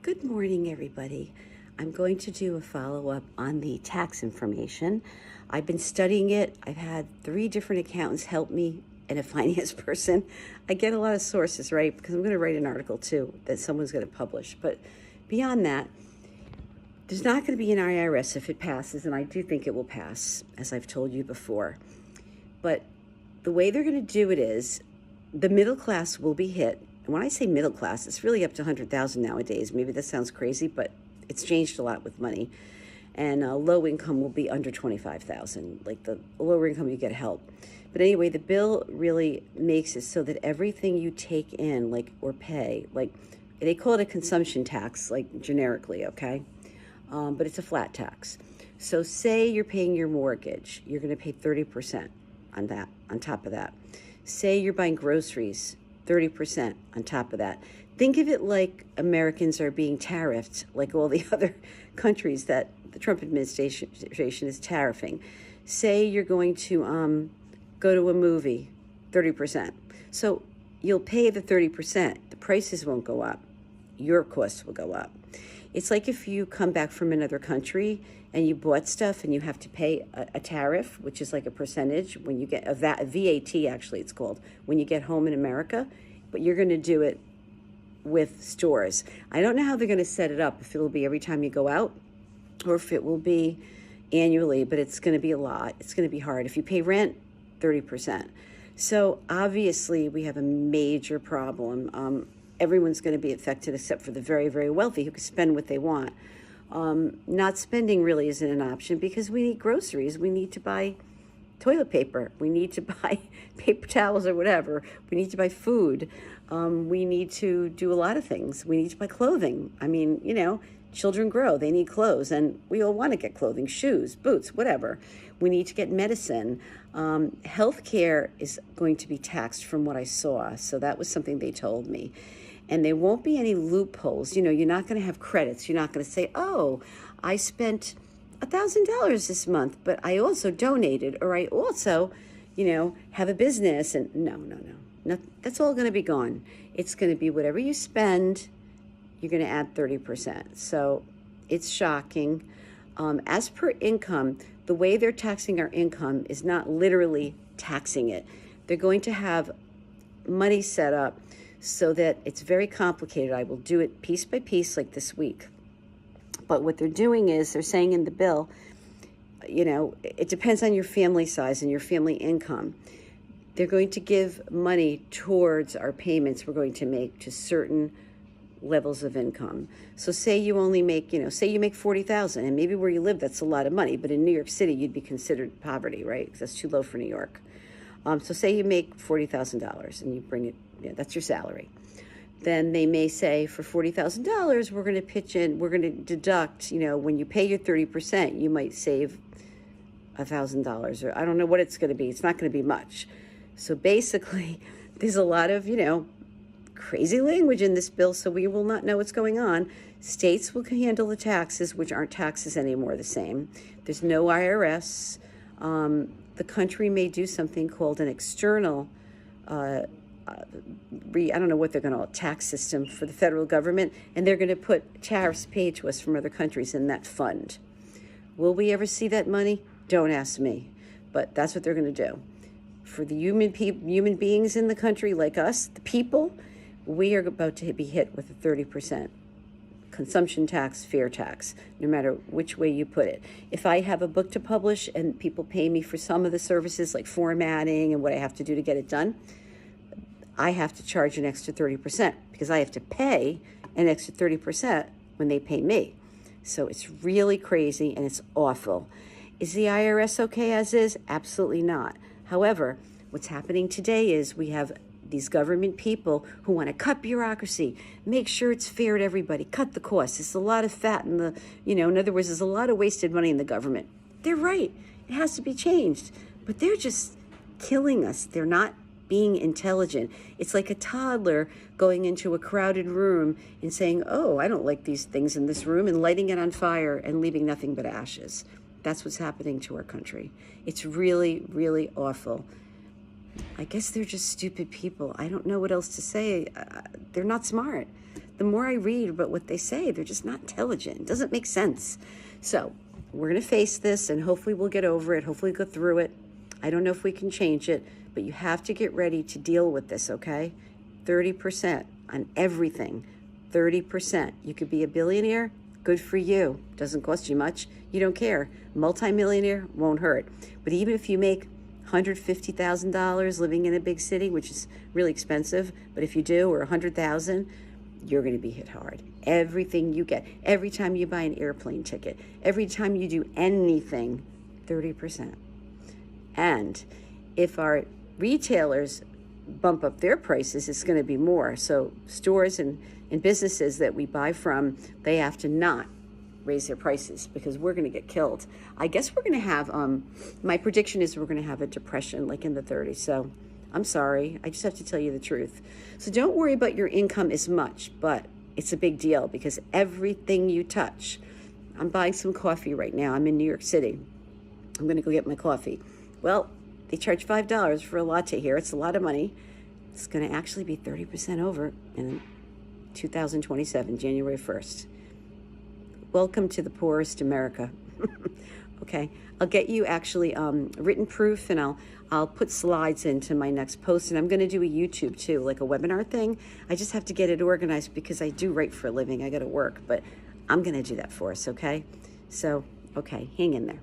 Good morning, everybody. I'm going to do a follow-up on the tax information. I've been studying it. I've had 3 different accountants help me and a finance person. I get a lot of sources, right? Because I'm going to write an article too that someone's going to publish. But beyond that, there's not going to be an IRS if it passes, and I do think it will pass, as I've told you before. But the way they're going to do it is the middle class will be hit. And when I say middle class, it's really up to 100,000 nowadays. Maybe that sounds crazy, but it's changed a lot with money. And low income will be under 25,000. Like the lower income, you get help. But anyway, the bill really makes it so that everything you take in, like, or pay, like, they call it a consumption tax, like generically, okay? But it's a flat tax. So say you're paying your mortgage, you're going to pay 30% on that, on top of that. Say you're buying groceries, 30% on top of that. Think of it like Americans are being tariffed, like all the other countries that the Trump administration is tariffing. Say you're going to go to a movie, 30%. So you'll pay the 30%. The prices won't go up. Your costs will go up. It's like if you come back from another country and you bought stuff and you have to pay a tariff, which is like a percentage when you get a VAT, actually it's called, when you get home in America, but you're going to do it with stores. I don't know how they're going to set it up, if it'll be every time you go out or if it will be annually, but it's going to be a lot. It's going to be hard. If you pay rent, 30%. So obviously we have a major problem. Everyone's going to be affected except for the very, very wealthy who can spend what they want. Not spending really isn't an option because we need groceries. We need to buy toilet paper. We need to buy paper towels or whatever. We need to buy food. We need to do a lot of things. We need to buy clothing. I mean, children grow. They need clothes, and we all want to get clothing, shoes, boots, whatever. We need to get medicine. Healthcare is going to be taxed from what I saw. So that was something they told me. And there won't be any loopholes. You're not going to have credits. You're not going to say, oh, I spent $1,000 this month, but I also donated, or I also, have a business. And no. That's all going to be gone. It's going to be whatever you spend, you're going to add 30%. So it's shocking. As per income, the way they're taxing our income is not literally taxing it. They're going to have money set up so that it's very complicated. I will do it piece by piece like this week. But what they're doing is they're saying in the bill, it depends on your family size and your family income. They're going to give money towards our payments we're going to make to certain levels of income. So say you only make, say you make $40,000, and maybe where you live, that's a lot of money, but in New York City, you'd be considered poverty, right? Because that's too low for New York. So say you make $40,000 and you bring it, that's your salary. Then they may say for $40,000, we're going to pitch in, we're going to deduct, when you pay your 30%, you might save $1,000, or I don't know what it's going to be. It's not going to be much. So basically, there's a lot of, crazy language in this bill, so we will not know what's going on. States will handle the taxes, which aren't taxes anymore, the same. There's no IRS. The country may do something called an external, I don't know what they're going to call it, tax system for the federal government, and they're going to put tariffs paid to us from other countries in that fund. Will we ever see that money? Don't ask me, but that's what they're going to do. For the human beings in the country like us, the people, we are about to be hit with a 30% consumption tax, fair tax, no matter which way you put it. If I have a book to publish and people pay me for some of the services like formatting and what I have to do to get it done, I have to charge an extra 30% because I have to pay an extra 30% when they pay me. So it's really crazy and it's awful. Is the IRS okay as is? Absolutely not. However, what's happening today is we have these government people who want to cut bureaucracy, make sure it's fair to everybody, cut the costs. There's a lot of fat in the, in other words, there's a lot of wasted money in the government. They're right. It has to be changed. But they're just killing us. They're not being intelligent. It's like a toddler going into a crowded room and saying, oh, I don't like these things in this room, and lighting it on fire and leaving nothing but ashes. That's what's happening to our country. It's really, really awful. I guess they're just stupid people. I don't know what else to say. They're not smart. The more I read about what they say, they're just not intelligent. It doesn't make sense. So we're going to face this, and hopefully we'll get over it. Hopefully go through it. I don't know if we can change it, but you have to get ready to deal with this, okay? 30% on everything. 30%. You could be a billionaire. Good for you. Doesn't cost you much. You don't care. Multimillionaire won't hurt. But even if you make $150,000 living in a big city, which is really expensive, but if you do, or $100,000, you're going to be hit hard. Everything you get, every time you buy an airplane ticket, every time you do anything, 30%. And if our retailers bump up their prices, it's going to be more. So stores and businesses that we buy from, they have to not raise their prices because we're going to get killed. I guess we're going to have, my prediction is we're going to have a depression like in the 30s. So I'm sorry. I just have to tell you the truth. So don't worry about your income as much, but it's a big deal because everything you touch. I'm buying some coffee right now. I'm in New York City. I'm going to go get my coffee. Well, they charge $5 for a latte here. It's a lot of money. It's going to actually be 30% over in 2027, January 1st. Welcome to the poorest America. Okay, I'll get you actually written proof, and I'll put slides into my next post, and I'm going to do a YouTube too, like a webinar thing. I just have to get it organized because I do write for a living. I got to work, but I'm going to do that for us, okay? So, okay, hang in there.